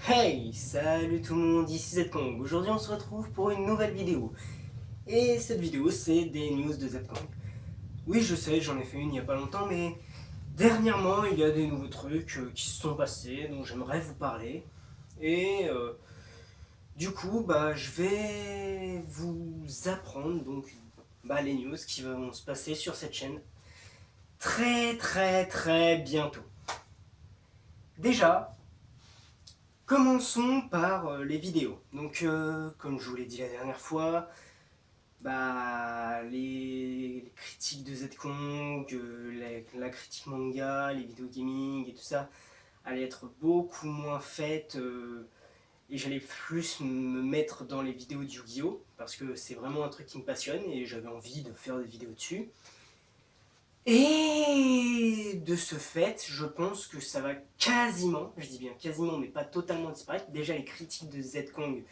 Hey, salut tout le monde, ici Zkong. Aujourd'hui on se retrouve pour une nouvelle vidéo. Et cette vidéo c'est des news de Zkong. Oui je sais, j'en ai fait une il n'y a pas longtemps, mais dernièrement il y a des nouveaux trucs qui se sont passés dont j'aimerais vous parler. Et du coup je vais vous apprendre donc les news qui vont se passer sur cette chaîne très bientôt. Déjà, commençons par les vidéos. Donc, comme je vous l'ai dit la dernière fois, les critiques de Zkong, la critique manga, les vidéos gaming et tout ça allaient être beaucoup moins faites et j'allais plus me mettre dans les vidéos de Yu-Gi-Oh! Parce que c'est vraiment un truc qui me passionne et j'avais envie de faire des vidéos dessus. Et de ce fait, je pense que ça va quasiment, je dis bien quasiment, mais pas totalement disparaître. Déjà, les critiques de Zkong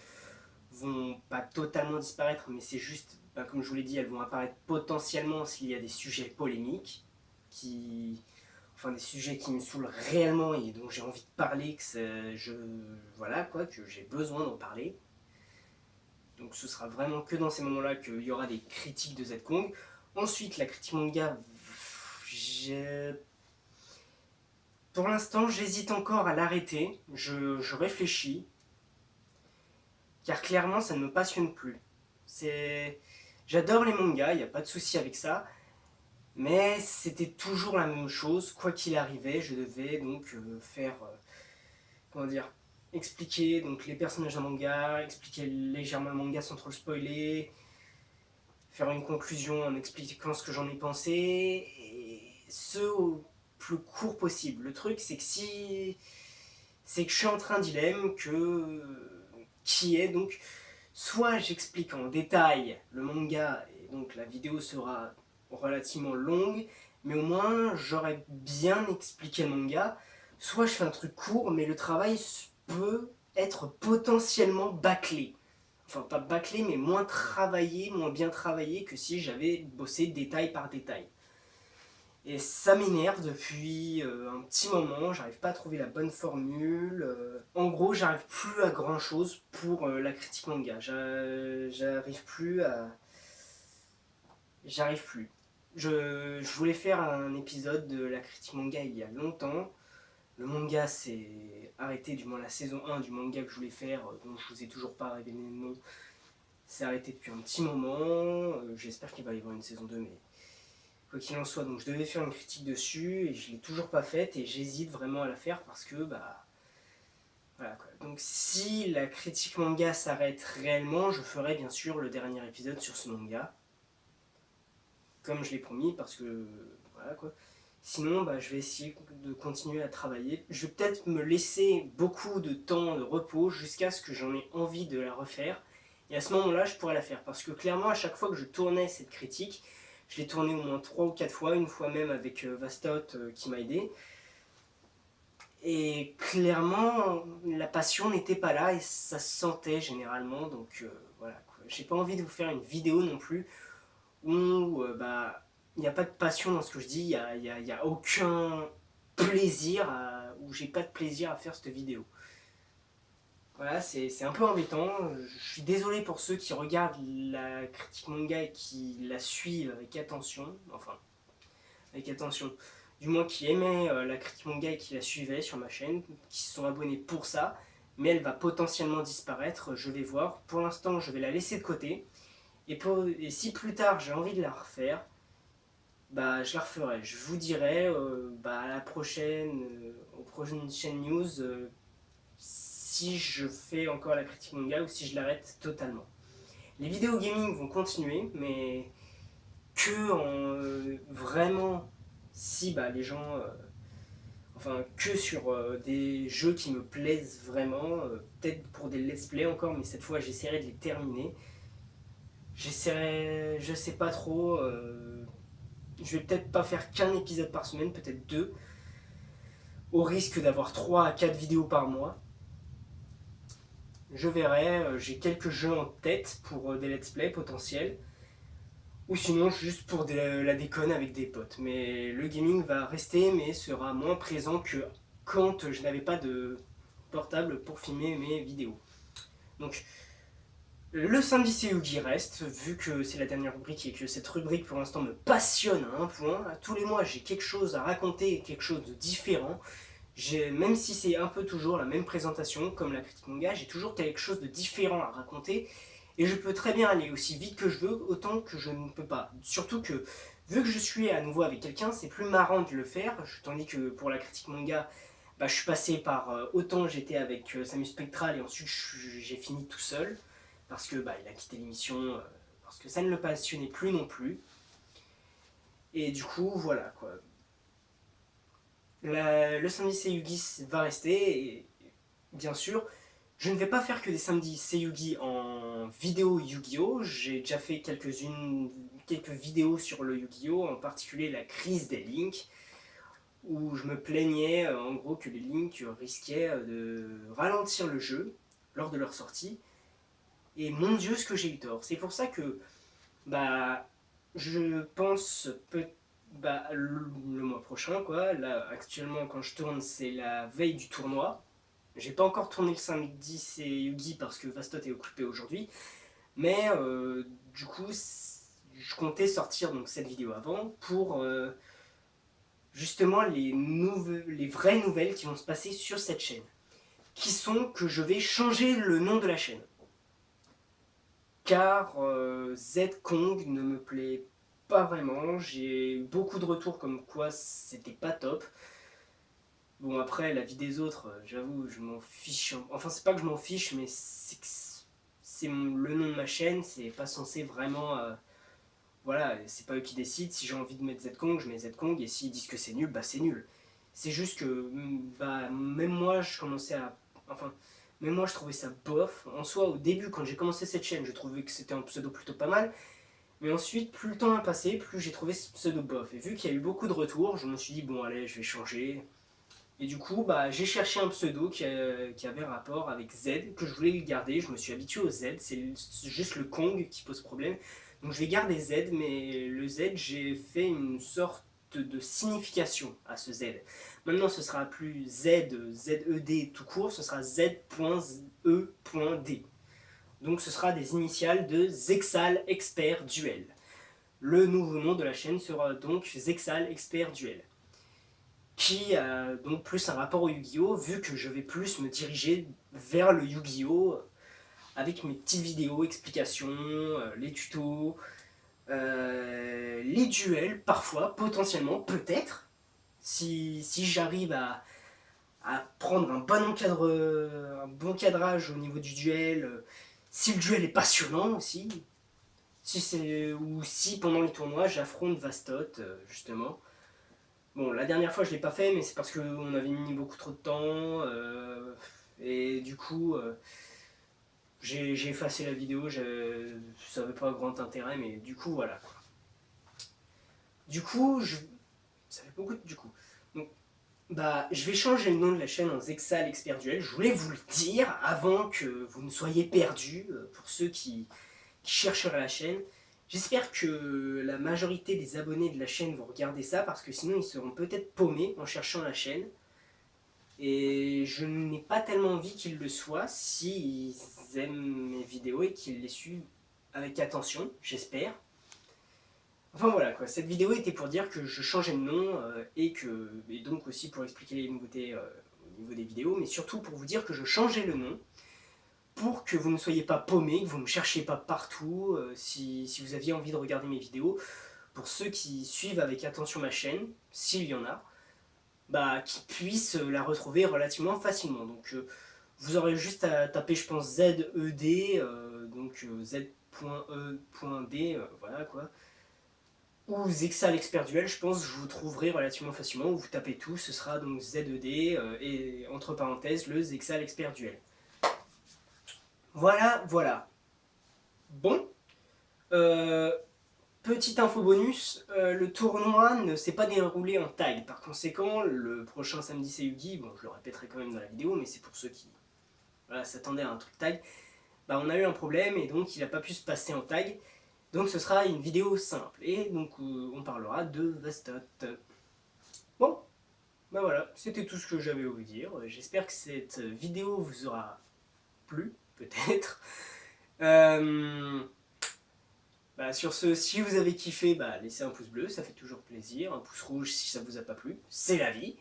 vont pas totalement disparaître, mais c'est juste, comme je vous l'ai dit, elles vont apparaître potentiellement s'il y a des sujets polémiques, enfin des sujets qui me saoulent réellement et dont j'ai envie de parler, que j'ai besoin d'en parler. Donc ce sera vraiment que dans ces moments-là qu'il y aura des critiques de Zkong. Ensuite, la critique manga, pour l'instant, j'hésite encore à l'arrêter. Je réfléchis, car clairement, ça ne me passionne plus. J'adore les mangas, il n'y a pas de souci avec ça, mais c'était toujours la même chose. Quoi qu'il arrivait, je devais donc faire, comment dire, expliquer donc les personnages d'un manga, expliquer légèrement le manga sans trop le spoiler, faire une conclusion en expliquant ce que j'en ai pensé, et ce au plus court possible. Le truc, c'est que c'est que je suis entre un dilemme qui est donc soit j'explique en détail le manga et donc la vidéo sera relativement longue, mais au moins j'aurais bien expliqué le manga, soit je fais un truc court, mais le travail peut être potentiellement bâclé. Enfin, pas bâclé, mais moins travaillé, moins bien travaillé que si j'avais bossé détail par détail. Et ça m'énerve depuis un petit moment, j'arrive pas à trouver la bonne formule. En gros, j'arrive plus à grand chose pour la critique manga. J'arrive plus à. J'arrive plus. Je voulais faire un épisode de la critique manga il y a longtemps. Le manga s'est arrêté, du moins la saison 1 du manga que je voulais faire, dont je vous ai toujours pas révélé le nom, s'est arrêté depuis un petit moment. J'espère qu'il va y avoir une saison 2, mais quoi qu'il en soit, donc je devais faire une critique dessus et je l'ai toujours pas faite et j'hésite vraiment à la faire parce que voilà quoi. Donc si la critique manga s'arrête réellement, je ferai bien sûr le dernier épisode sur ce manga, comme je l'ai promis, parce que voilà quoi. Sinon, je vais essayer de continuer à travailler. Je vais peut-être me laisser beaucoup de temps de repos jusqu'à ce que j'en ai envie de la refaire. Et à ce moment-là, je pourrais la faire. Parce que clairement, à chaque fois que je tournais cette critique, je l'ai tournée au moins 3 ou 4 fois, une fois même avec Vastot qui m'a aidé. Et clairement, la passion n'était pas là et ça se sentait généralement. Donc voilà, quoi. J'ai pas envie de vous faire une vidéo non plus où il n'y a pas de passion dans ce que je dis, il y a aucun plaisir, où j'ai pas de plaisir à faire cette vidéo. Voilà, c'est un peu embêtant. Je suis désolé pour ceux qui regardent la critique manga et qui la suivent avec attention. Enfin, avec attention. Du moins qui aimaient la critique manga et qui la suivaient sur ma chaîne, qui se sont abonnés pour ça. Mais elle va potentiellement disparaître, je vais voir. Pour l'instant, je vais la laisser de côté. Et si plus tard j'ai envie de la refaire, je la referai. Je vous dirai à la prochaine, aux prochaines chaînes news, si je fais encore la critique manga ou si je l'arrête totalement. Les vidéos gaming vont continuer, mais que en vraiment si les gens, enfin que sur des jeux qui me plaisent vraiment, peut-être pour des let's play encore, mais cette fois j'essaierai de les terminer. J'essaierai, je sais pas trop. Je vais peut-être pas faire qu'un épisode par semaine, peut-être deux, au risque d'avoir 3 à 4 vidéos par mois. Je verrai, j'ai quelques jeux en tête pour des let's play potentiels, ou sinon juste pour la déconne avec des potes. Mais le gaming va rester, mais sera moins présent que quand je n'avais pas portable pour filmer mes vidéos. Donc le samedi c'est Yugi reste, vu que c'est la dernière rubrique et que cette rubrique pour l'instant me passionne à un point. Tous les mois j'ai quelque chose à raconter, quelque chose de différent. Même si c'est un peu toujours la même présentation, comme la critique manga, j'ai toujours quelque chose de différent à raconter. Et je peux très bien aller aussi vite que je veux, autant que je ne peux pas. Surtout que, vu que je suis à nouveau avec quelqu'un, c'est plus marrant de le faire. Tandis que pour la critique manga, bah, je suis passé par... autant j'étais avec Samus Spectral et ensuite j'ai fini tout seul. Parce que bah, il a quitté l'émission, parce que ça ne le passionnait plus non plus. Et du coup, voilà quoi. Le samedi Seiyugi va rester, et bien sûr, je ne vais pas faire que des samedis Seiyugi en vidéo Yu-Gi-Oh! J'ai déjà fait quelques vidéos sur le Yu-Gi-Oh! En particulier la crise des Links, où je me plaignais en gros que les Links risquaient de ralentir le jeu lors de leur sortie. Et mon dieu, ce que j'ai eu tort. C'est pour ça que bah, je pense le mois prochain, quoi. Là, actuellement, quand je tourne, c'est la veille du tournoi. J'ai pas encore tourné le samedi, c'est Yugi parce que Vastot est occupé aujourd'hui. Mais du coup, je comptais sortir donc cette vidéo avant pour justement les vraies nouvelles qui vont se passer sur cette chaîne. Qui sont que je vais changer le nom de la chaîne. Car Z Kong ne me plaît pas vraiment. J'ai eu beaucoup de retours comme quoi c'était pas top. Bon, après, la vie des autres, j'avoue, je m'en fiche. Enfin, c'est pas que je m'en fiche, mais c'est le nom de ma chaîne, c'est pas censé vraiment. Voilà, c'est pas eux qui décident. Si j'ai envie de mettre Z Kong, je mets Z Kong, et s'ils disent que c'est nul, bah c'est nul. C'est juste que, bah, même moi, je commençais à. Enfin, même moi, je trouvais ça bof. En soi, au début, quand j'ai commencé cette chaîne, je trouvais que c'était un pseudo plutôt pas mal. Mais ensuite, plus le temps a passé, plus j'ai trouvé ce pseudo bof. Et vu qu'il y a eu beaucoup de retours, je me suis dit, bon, allez, je vais changer. Et du coup, bah, j'ai cherché un pseudo qui avait rapport avec Z, que je voulais garder. Je me suis habitué au Z, c'est juste le Kong qui pose problème. Donc je vais garder Z, mais le Z, j'ai fait une sorte de signification à ce Z. Maintenant, ce sera plus ZED tout court, ce sera Z.E.D. Donc ce sera des initiales de Zexal Expert Duel. Le nouveau nom de la chaîne sera donc Zexal Expert Duel, qui a donc plus un rapport au Yu-Gi-Oh! Vu que je vais plus me diriger vers le Yu-Gi-Oh! Avec mes petites vidéos, explications, les tutos, les duels, parfois, potentiellement, peut-être, si j'arrive à prendre un bon cadrage au niveau du duel, si le duel est passionnant aussi, ou si pendant les tournois j'affronte Vastot, justement. Bon, la dernière fois je l'ai pas fait, mais c'est parce qu'on avait mis beaucoup trop de temps, et du coup j'ai effacé la vidéo, ça n'avait pas grand intérêt, mais du coup voilà. Du coup, ça fait beaucoup de du coup. Donc, bah, je vais changer le nom de la chaîne en Zexal Expert Duel. Je voulais vous le dire avant que vous ne soyez perdus, pour ceux qui chercheraient la chaîne. J'espère que la majorité des abonnés de la chaîne vont regarder ça, parce que sinon ils seront peut-être paumés en cherchant la chaîne. Et je n'ai pas tellement envie qu'ils le soient s'ils aiment mes vidéos et qu'ils les suivent avec attention, j'espère. Enfin voilà quoi, cette vidéo était pour dire que je changeais de nom et donc aussi pour expliquer les nouveautés au niveau des vidéos, mais surtout pour vous dire que je changeais le nom pour que vous ne soyez pas paumés, que vous ne me cherchiez pas partout, si vous aviez envie de regarder mes vidéos. Pour ceux qui suivent avec attention ma chaîne, s'il y en a, bah, qui puissent la retrouver relativement facilement. Donc vous aurez juste à taper, je pense, ZED, donc Z.E.D, voilà quoi. Ou Zexal Expert Duel, je pense que je vous trouverai relativement facilement. Vous tapez tout, ce sera donc ZED et entre parenthèses le Zexal Expert Duel. Voilà, voilà. Bon. Petite info bonus, le tournoi ne s'est pas déroulé en tag. Par conséquent, le prochain samedi c'est Yugi, bon je le répéterai quand même dans la vidéo, mais c'est pour ceux qui s'attendaient à un truc tag. Bah, on a eu un problème et donc il n'a pas pu se passer en tag. Donc ce sera une vidéo simple et donc on parlera de Vastot. Bon, Bah voilà, c'était tout ce que j'avais à vous dire. J'espère que cette vidéo vous aura plu, peut-être. Euh, Bah, sur ce, si vous avez kiffé, bah, laissez un pouce bleu, ça fait toujours plaisir. Un pouce rouge si ça vous a pas plu, c'est la vie.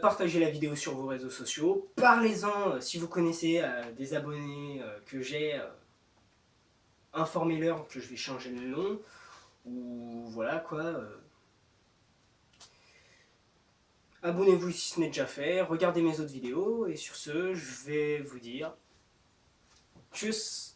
Partagez la vidéo sur vos réseaux sociaux. Parlez-en si vous connaissez des abonnés que j'ai. Informez-leur que je vais changer le nom. Ou voilà quoi. Abonnez-vous si ce n'est déjà fait. Regardez mes autres vidéos. Et sur ce, je vais vous dire tchuss.